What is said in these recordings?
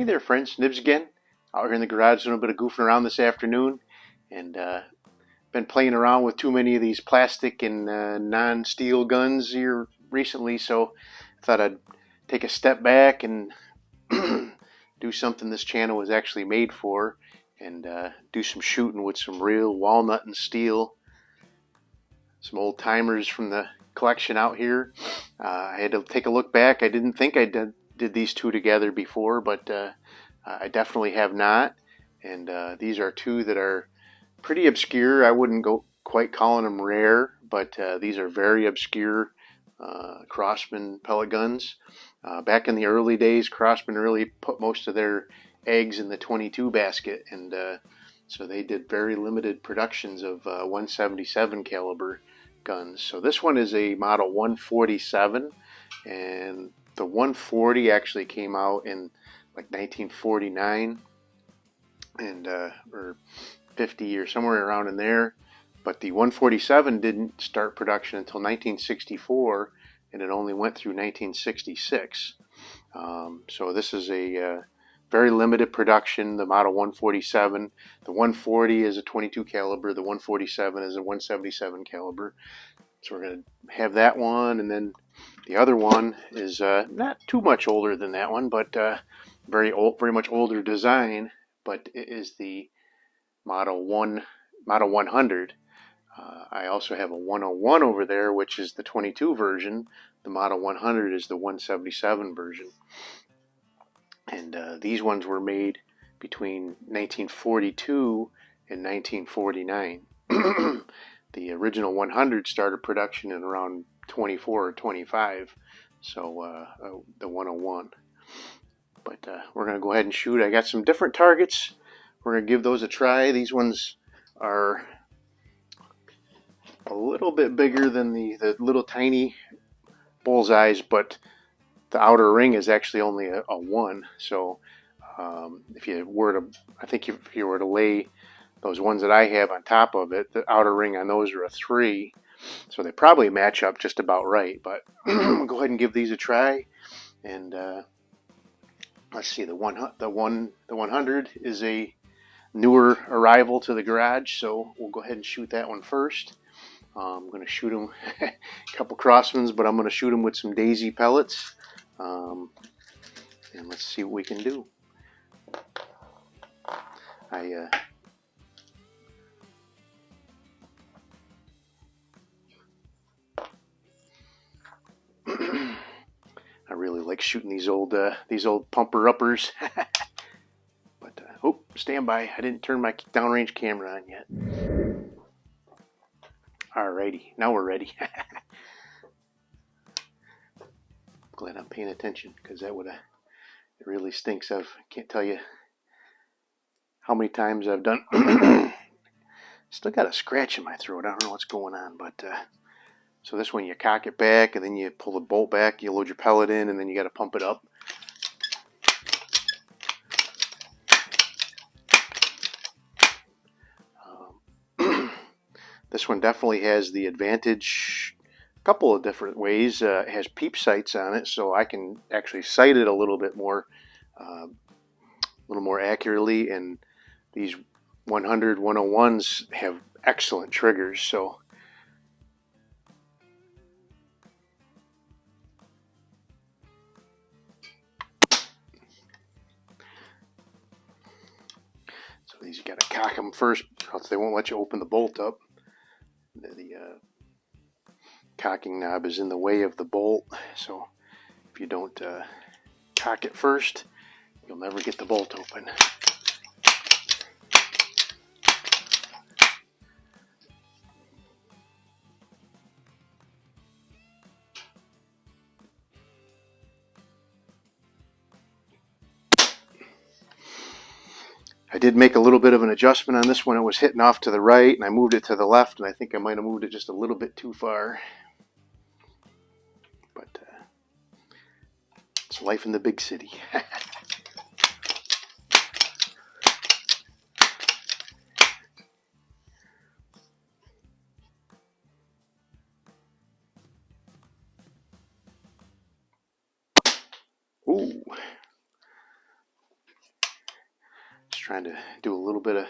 Hey there, friends. Nibs again. Out here in the garage doing a bit of goofing around this afternoon, and been playing around with too many of these plastic and non-steel guns here recently, so I thought I'd take a step back and do something this channel was actually made for, and do some shooting with some real walnut and steel, some old timers from the collection out here. I had to take a look back. I didn't think I did these two together before, but I definitely have not. And these are two that are pretty obscure. I wouldn't go quite calling them rare, but these are very obscure Crosman pellet guns. Back in the early days, Crosman really put most of their eggs in the 22 basket, and so they did very limited productions of 177 caliber guns. So this one is a model 147, and the 140 actually came out in like 1949 and or 50 or somewhere around in there. But the 147 didn't start production until 1964, and it only went through 1966. So this is a very limited production, the model 147. The 140 is a 22 caliber. The 147 is a 177 caliber. So we're going to have that one, and then the other one is not too much older than that one, but very much older design. But it is the model 100. I also have a 101 over there, which is the 22 version. The model 100 is the 177 version. And these ones were made between 1942 and 1949. The original 100 started production in around 24 or 25, so the 101. But we're going to go ahead and shoot. I got some different targets. We're going to give those a try. These ones are a little bit bigger than the little tiny bullseyes, but the outer ring is actually only a 1. So if you were to, I think if you were to lay those ones that I have on top of it, the outer ring on those are a 3. So they probably match up just about right. But we'll go ahead and give these a try. And let's see, the 100 is a newer arrival to the garage, so we'll go ahead and shoot that one first. I'm going to shoot them a couple Crosmans, but I'm going to shoot them with some daisy pellets. And let's see what we can do. I really like shooting these old pumper uppers. But oh, stand by! I didn't turn my downrange camera on yet. Alrighty, now we're ready. Glad I'm paying attention, because that would it really stinks. I can't tell you how many times I've done. Still got a scratch in my throat. I don't know what's going on, but so this one, you cock it back, and then you pull the bolt back, you load your pellet in, and then you got to pump it up. This one definitely has the advantage a couple of different ways. It has peep sights on it, so I can actually sight it a little bit more accurately, and these 100 101s have excellent triggers, so these you got to cock them first, else they won't let you open the bolt up. The cocking knob is in the way of the bolt, so if you don't cock it first, you'll never get the bolt open. I did make a little bit of an adjustment on this one. It was hitting off to the right, and I moved it to the left, and I think I might have moved it just a little bit too far. But it's life in the big city. Ooh. trying to do a little bit of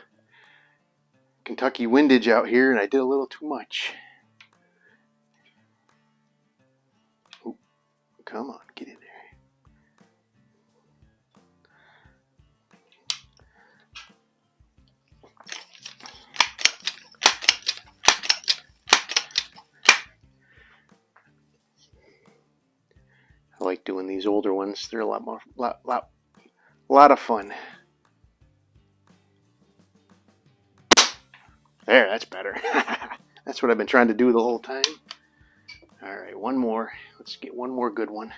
Kentucky windage out here, and I did a little too much. Ooh, come on, get in there. I like doing these older ones. They're a lot of fun. There, that's better. That's what I've been trying to do the whole time. All right, one more. Let's get one more good one.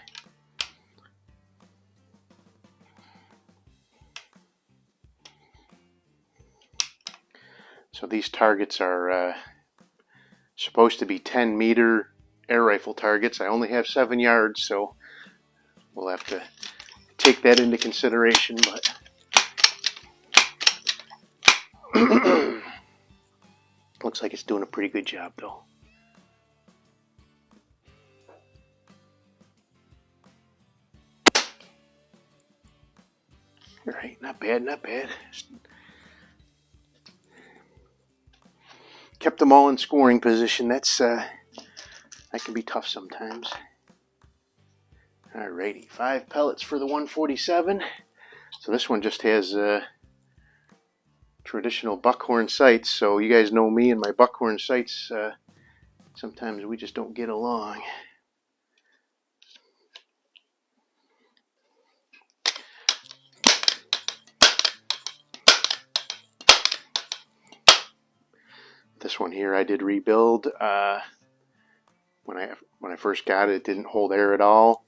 So these targets are supposed to be 10-meter air rifle targets. I only have 7 yards, so we'll have to take that into consideration. But looks like it's doing a pretty good job, though. All right, not bad, not bad. Kept them all in scoring position. That can be tough sometimes. Alrighty, 5 pellets for the 147. So this one just has traditional buckhorn sights. So you guys know me and my buckhorn sights. Sometimes we just don't get along. This one here I did rebuild. When I first got it, it didn't hold air at all.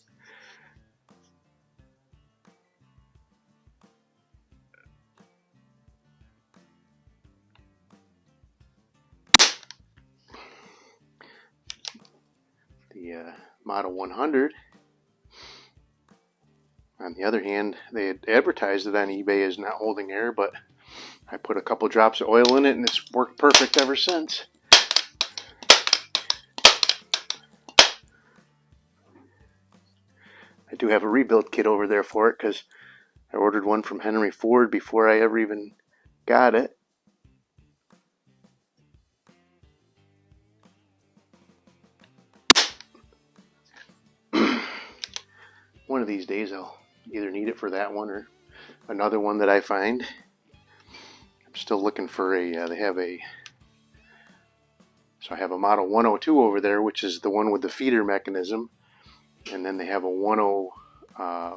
The Model 100, on the other hand, they had advertised it on eBay as not holding air, but I put a couple drops of oil in it and it's worked perfect ever since. I do have a rebuild kit over there for it because I ordered one from Henry Ford before I ever even got it. One of these days I'll either need it for that one or another one that I find. I'm still looking for a, so I have a Model 102 over there, which is the one with the feeder mechanism. And then they have a 10, I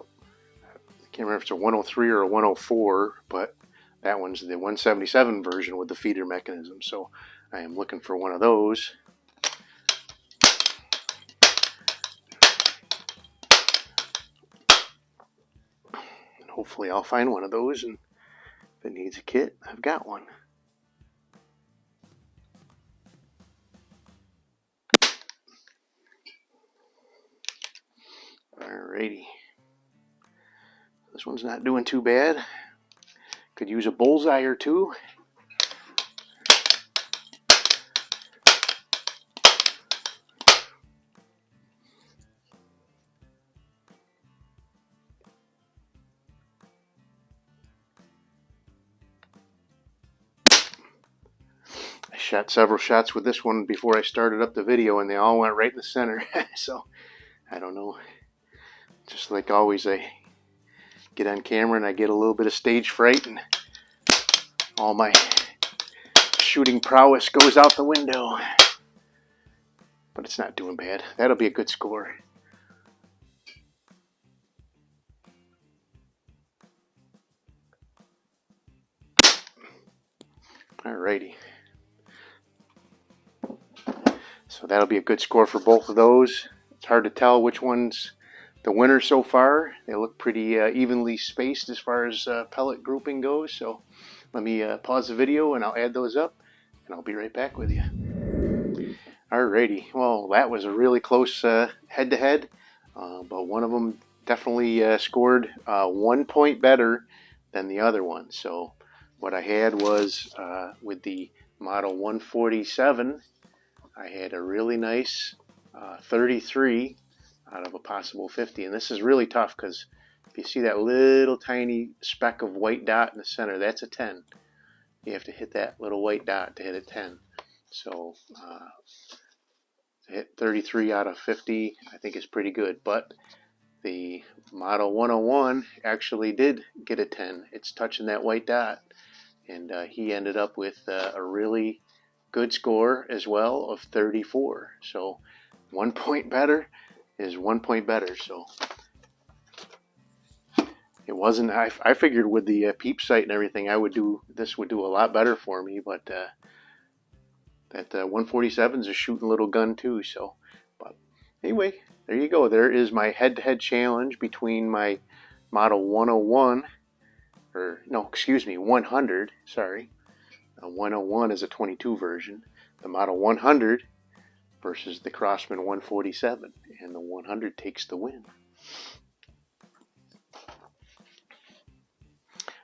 can't remember if it's a 103 or a 104, but that one's the 177 version with the feeder mechanism. So I am looking for one of those. And hopefully I'll find one of those, and if it needs a kit, I've got one. Alrighty. This one's not doing too bad. Could use a bullseye or two. I shot several shots with this one before I started up the video, and they all went right in the center. So, I don't know. Just like always, I get on camera and I get a little bit of stage fright, and all my shooting prowess goes out the window. But it's not doing bad. That'll be a good score. Alrighty. So that'll be a good score for both of those. It's hard to tell which one's the winner so far. They look pretty evenly spaced as far as pellet grouping goes. So let me pause the video and I'll add those up, and I'll be right back with you. Alrighty, well, that was a really close head-to-head, but one of them definitely scored 1 point better than the other one. So what I had was with the Model 147, I had a really nice 33 out of a possible 50, and this is really tough because you see that little tiny speck of white dot in the center, that's a 10. You have to hit that little white dot to hit a 10. So to hit 33 out of 50, I think is pretty good. But the Model 101 actually did get a 10. It's touching that white dot. And he ended up with a really good score as well of 34. So 1 point better is 1 point better. So it wasn't, I figured with the peep sight and everything, this would do a lot better for me, but that 147 is a shooting little gun too. So, but anyway, there you go. There is my head-to-head challenge between my Model 101, or no, excuse me, 100. Sorry, 101 is a 22 version. The Model 100 versus the Crosman 147, and the 100 takes the win.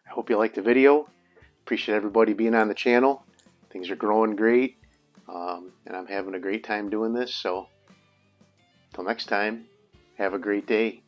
I hope you liked the video. Appreciate everybody being on the channel. Things are growing great, and I'm having a great time doing this. So, till next time, have a great day.